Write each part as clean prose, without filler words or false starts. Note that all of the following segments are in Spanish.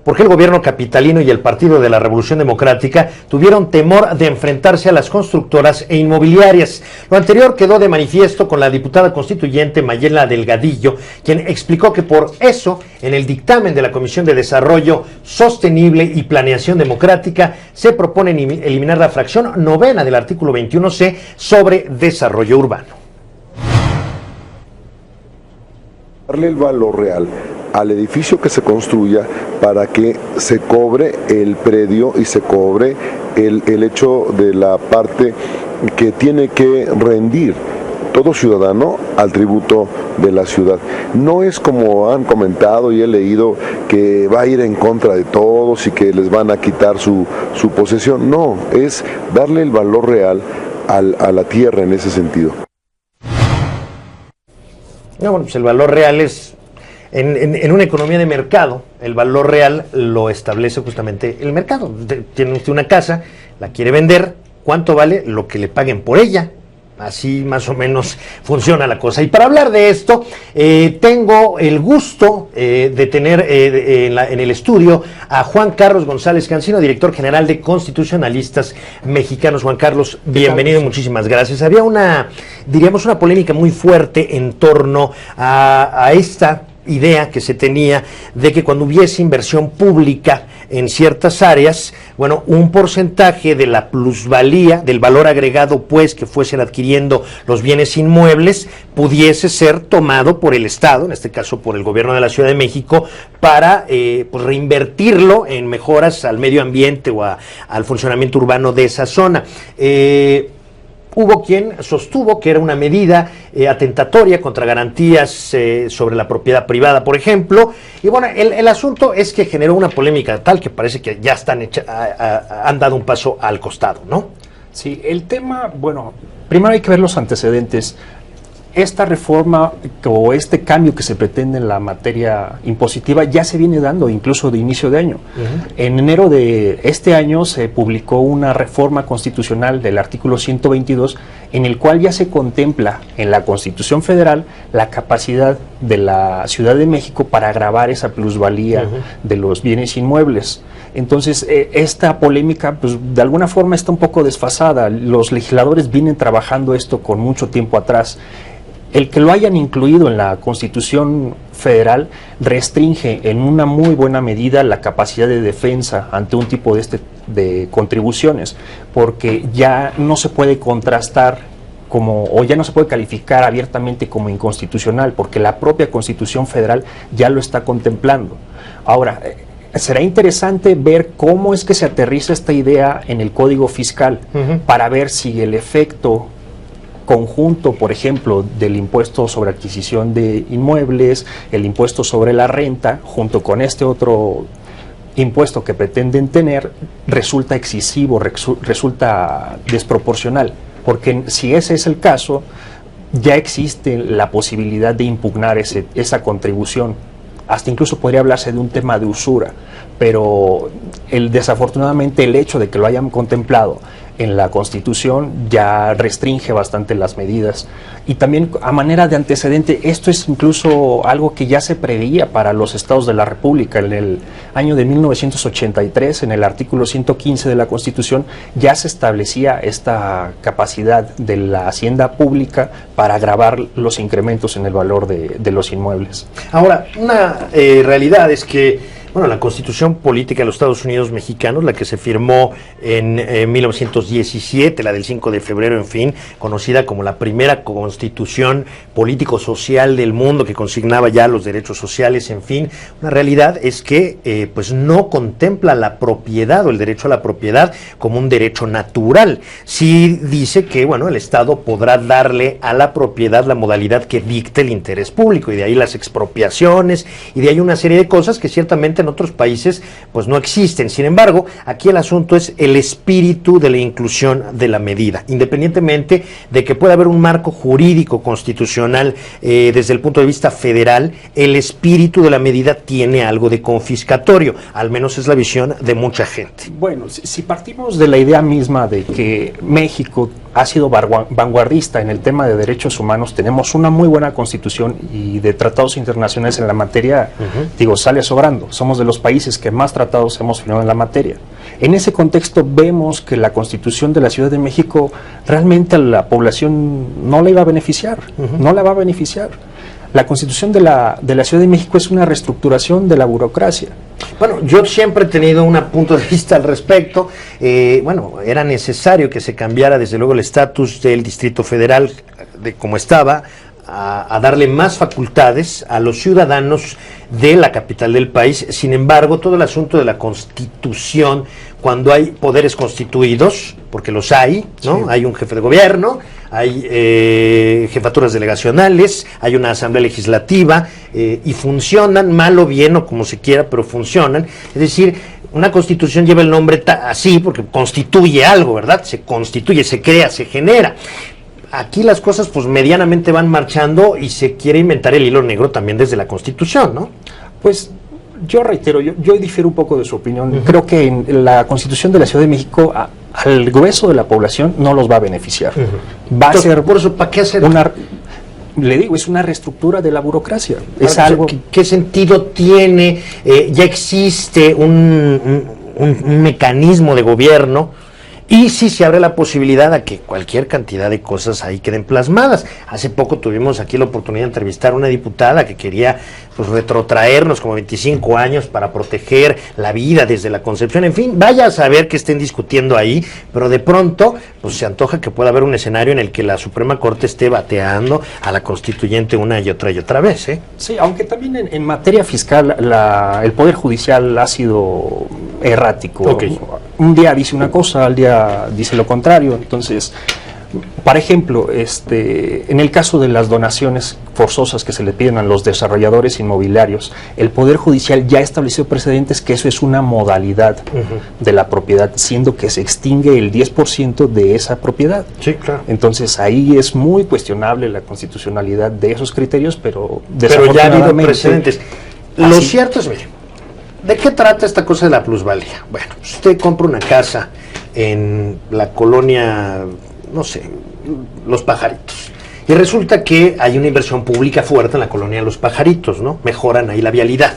porque el gobierno capitalino y el Partido de la Revolución Democrática tuvieron temor de enfrentarse a las constructoras e inmobiliarias. Lo anterior quedó de manifiesto con la diputada constituyente Mayela Delgadillo, quien explicó que por eso, en el dictamen de la Comisión de Desarrollo Sostenible y Planeación Democrática, se propone eliminar la fracción 9ª del artículo 21C sobre desarrollo urbano. Darle el valor real al edificio que se construya para que se cobre el predio y se cobre el hecho de la parte que tiene que rendir todo ciudadano al tributo de la ciudad. No es como han comentado y he leído que va a ir en contra de todos y que les van a quitar su posesión. No, es darle el valor real a la tierra en ese sentido. No, bueno, pues el valor real es, en una economía de mercado, el valor real lo establece justamente el mercado. Tiene usted una casa, la quiere vender, ¿cuánto vale? Lo que le paguen por ella. Así más o menos funciona la cosa. Y para hablar de esto, tengo el gusto de tener en el estudio a Juan Carlos González Cancino, director general de Constitucionalistas Mexicanos. Juan Carlos, bienvenido y muchísimas gracias. Había una polémica muy fuerte en torno a esta idea que se tenía de que cuando hubiese inversión pública en ciertas áreas, bueno, un porcentaje de la plusvalía, del valor agregado, pues, que fuesen adquiriendo los bienes inmuebles, pudiese ser tomado por el Estado, en este caso por el gobierno de la Ciudad de México, para pues reinvertirlo en mejoras al medio ambiente o al funcionamiento urbano de esa zona. Hubo quien sostuvo que era una medida atentatoria contra garantías sobre la propiedad privada, por ejemplo. Y bueno, el asunto es que generó una polémica tal que parece que ya han dado un paso al costado, ¿no? Sí, el tema, bueno, primero hay que ver los antecedentes. Esta reforma o este cambio que se pretende en la materia impositiva ya se viene dando incluso de inicio de año. En enero de este año se publicó una reforma constitucional del artículo 122 en el cual ya se contempla en la Constitución Federal la capacidad de la Ciudad de México para gravar esa plusvalía de los bienes inmuebles. Entonces, esta polémica, pues, de alguna forma está un poco desfasada. Los legisladores vienen trabajando esto con mucho tiempo atrás. El que lo hayan incluido en la Constitución Federal restringe en una muy buena medida la capacidad de defensa ante un tipo de contribuciones, porque ya no se puede contrastar o ya no se puede calificar abiertamente como inconstitucional, porque la propia Constitución Federal ya lo está contemplando. Ahora, será interesante ver cómo es que se aterriza esta idea en el Código Fiscal, para ver si el efecto conjunto, por ejemplo, del impuesto sobre adquisición de inmuebles, el impuesto sobre la renta, junto con este otro impuesto que pretenden tener, resulta excesivo, resulta desproporcional, porque si ese es el caso, ya existe la posibilidad de impugnar esa contribución. Hasta incluso podría hablarse de un tema de usura, pero desafortunadamente el hecho de que lo hayan contemplado en la Constitución ya restringe bastante las medidas. Y también, a manera de antecedente, esto es incluso algo que ya se preveía para los estados de la República. En el año de 1983, en el artículo 115 de la Constitución, ya se establecía esta capacidad de la hacienda pública para gravar los incrementos en el valor de los inmuebles. Ahora, una realidad es que la Constitución Política de los Estados Unidos Mexicanos, la que se firmó en 1917, la del 5 de febrero, en fin, conocida como la primera constitución político-social del mundo, que consignaba ya los derechos sociales, en fin, una realidad es que pues no contempla la propiedad o el derecho a la propiedad como un derecho natural. Sí dice que, el Estado podrá darle a la propiedad la modalidad que dicte el interés público, y de ahí las expropiaciones, y de ahí una serie de cosas que ciertamente en otros países pues no existen. Sin embargo, aquí el asunto es el espíritu de la inclusión de la medida, independientemente de que pueda haber un marco jurídico constitucional desde el punto de vista federal. El espíritu de la medida tiene algo de confiscatorio, al menos es la visión de mucha gente. Bueno, si partimos de la idea misma de que México ha sido vanguardista en el tema de derechos humanos. Tenemos una muy buena constitución y de tratados internacionales en la materia, digo, sale sobrando. Somos de los países que más tratados hemos firmado en la materia. En ese contexto vemos que la constitución de la Ciudad de México realmente a la población no la iba a beneficiar, no la va a beneficiar. La constitución de la Ciudad de México es una reestructuración de la burocracia. Bueno, yo siempre he tenido un punto de vista al respecto. Bueno, era necesario que se cambiara desde luego el estatus del Distrito Federal de como estaba, a darle más facultades a los ciudadanos de la capital del país. Sin embargo, todo el asunto de la Constitución, cuando hay poderes constituidos, porque los hay, ¿no? Sí. Hay un jefe de gobierno, hay jefaturas delegacionales, hay una asamblea legislativa, y funcionan, mal o bien, o como se quiera, pero funcionan. Es decir, una constitución lleva el nombre así porque constituye algo, ¿verdad? Se constituye, se crea, se genera. Aquí las cosas pues medianamente van marchando y se quiere inventar el hilo negro también desde la Constitución, ¿no? Pues yo reitero, yo difiero un poco de su opinión. Creo que en la Constitución de la Ciudad de México al grueso de la población no los va a beneficiar. Va a ser, por eso, ¿para qué hacer? Le digo, es una reestructura de la burocracia. Es algo. ¿Qué sentido tiene? Ya existe un mecanismo de gobierno. Y sí se abre la posibilidad a que cualquier cantidad de cosas ahí queden plasmadas. Hace poco tuvimos aquí la oportunidad de entrevistar a una diputada que quería pues retrotraernos como 25 años para proteger la vida desde la concepción. En fin, vaya a saber que estén discutiendo ahí, pero de pronto pues se antoja que pueda haber un escenario en el que la Suprema Corte esté bateando a la Constituyente una y otra vez, ¿eh? Sí, aunque también en materia fiscal el Poder Judicial ha sido errático. Okay. Un día dice una cosa, al día dice lo contrario. Entonces, por ejemplo, en el caso de las donaciones forzosas que se le piden a los desarrolladores inmobiliarios, el Poder Judicial ya estableció precedentes que eso es una modalidad de la propiedad, siendo que se extingue el 10% de esa propiedad. Sí, claro. Entonces, ahí es muy cuestionable la constitucionalidad de esos criterios, pero ya ha habido precedentes. Lo cierto es, mire, ¿de qué trata esta cosa de la plusvalía? Bueno, usted compra una casa en la colonia, no sé, Los Pajaritos, y resulta que hay una inversión pública fuerte en la colonia Los Pajaritos, ¿no? Mejoran ahí la vialidad,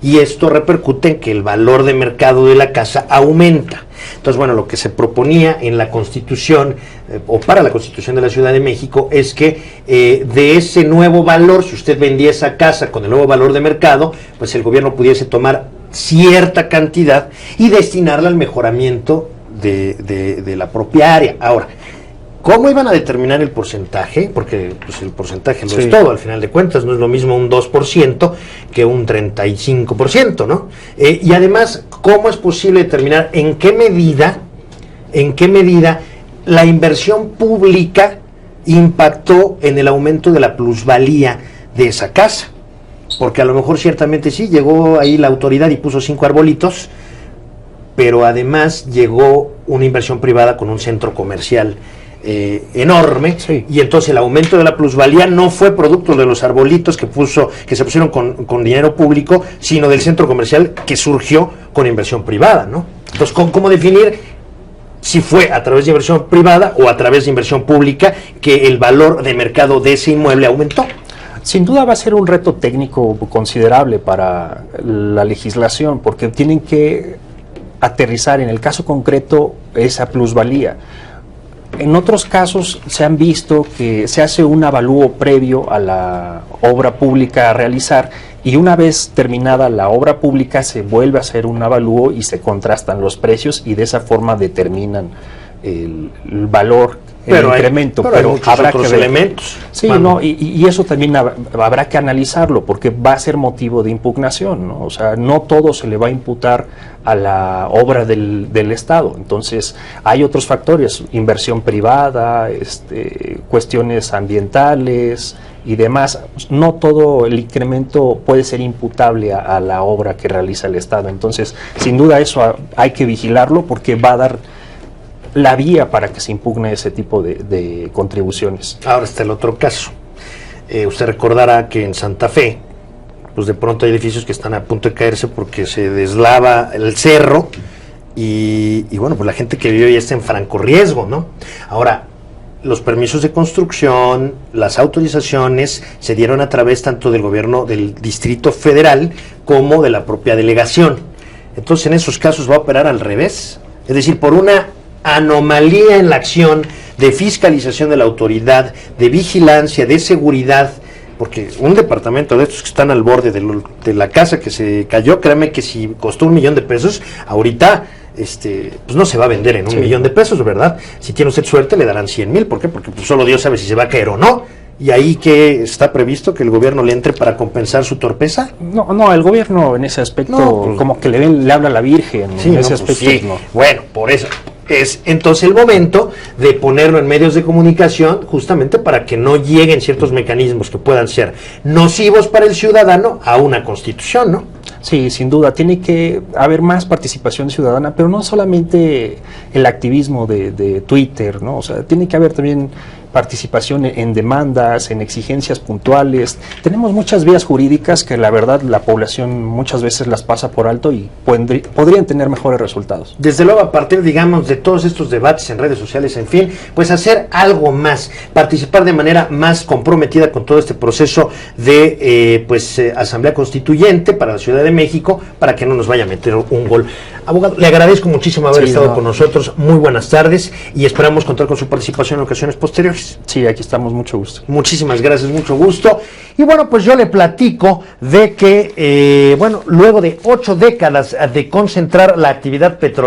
y esto repercute en que el valor de mercado de la casa aumenta. Entonces, bueno, lo que se proponía en la Constitución, o para la Constitución de la Ciudad de México, es que de ese nuevo valor, si usted vendía esa casa con el nuevo valor de mercado, pues el gobierno pudiese tomar cierta cantidad y destinarla al mejoramiento de la propia área. Ahora, ¿cómo iban a determinar el porcentaje? Porque pues, el porcentaje no es todo, al final de cuentas, no es lo mismo un 2% que un 35%, ¿no? Y además, ¿cómo es posible determinar en qué medida la inversión pública impactó en el aumento de la plusvalía de esa casa? Porque a lo mejor ciertamente sí, llegó ahí la autoridad y puso 5 arbolitos, pero además llegó una inversión privada con un centro comercial enorme, y entonces el aumento de la plusvalía no fue producto de los arbolitos que se pusieron con dinero público, sino del centro comercial que surgió con inversión privada, ¿no? Entonces, ¿cómo definir si fue a través de inversión privada o a través de inversión pública que el valor de mercado de ese inmueble aumentó? Sin duda va a ser un reto técnico considerable para la legislación, porque tienen que aterrizar en el caso concreto esa plusvalía. En otros casos se han visto que se hace un avalúo previo a la obra pública a realizar, y una vez terminada la obra pública se vuelve a hacer un avalúo y se contrastan los precios, y de esa forma determinan el valor, el incremento. Pero habrá otros elementos. Sí, no, y eso también habrá que analizarlo, porque va a ser motivo de impugnación, ¿no? O sea, no todo se le va a imputar a la obra del Estado. Entonces, hay otros factores, inversión privada, cuestiones ambientales y demás. No todo el incremento puede ser imputable a la obra que realiza el Estado. Entonces, sin duda eso hay que vigilarlo, porque va a dar la vía para que se impugne ese tipo de contribuciones. Ahora está el otro caso. Usted recordará que en Santa Fe, pues de pronto hay edificios que están a punto de caerse porque se deslava el cerro, y bueno, pues la gente que vive ahí está en franco riesgo, ¿no? Ahora, los permisos de construcción, las autorizaciones se dieron a través tanto del gobierno del Distrito Federal como de la propia delegación. Entonces, en esos casos va a operar al revés, es decir, por una anomalía en la acción de fiscalización de la autoridad, de vigilancia, de seguridad, porque un departamento de estos que están al borde de la casa que se cayó, créame que si costó $1 millón, ahorita pues no se va a vender en $1 millón, ¿verdad? Si tiene usted suerte le darán 100,000, ¿por qué? Porque pues solo Dios sabe si se va a caer o no. ¿Y ahí que está previsto que el gobierno le entre para compensar su torpeza? No, el gobierno en ese aspecto pues, como que le habla a la Virgen, sí, en ese pues, aspecto sí. no. Bueno, por eso es entonces el momento de ponerlo en medios de comunicación justamente para que no lleguen ciertos mecanismos que puedan ser nocivos para el ciudadano a una constitución, ¿no? Sí, sin duda, tiene que haber más participación ciudadana, pero no solamente el activismo de Twitter, ¿no? O sea, tiene que haber también participación en demandas, en exigencias puntuales. Tenemos muchas vías jurídicas que la verdad la población muchas veces las pasa por alto y podrían tener mejores resultados. Desde luego, a partir, digamos, de todos estos debates en redes sociales, en fin, pues hacer algo más, participar de manera más comprometida con todo este proceso de Asamblea Constituyente para la Ciudad de México, para que no nos vaya a meter un gol. Abogado, le agradezco muchísimo haber estado con nosotros. Muy buenas tardes y esperamos contar con su participación en ocasiones posteriores. Sí, aquí estamos, mucho gusto. Muchísimas gracias, mucho gusto. Y bueno, pues yo le platico de que, luego de 8 décadas de concentrar la actividad petrolera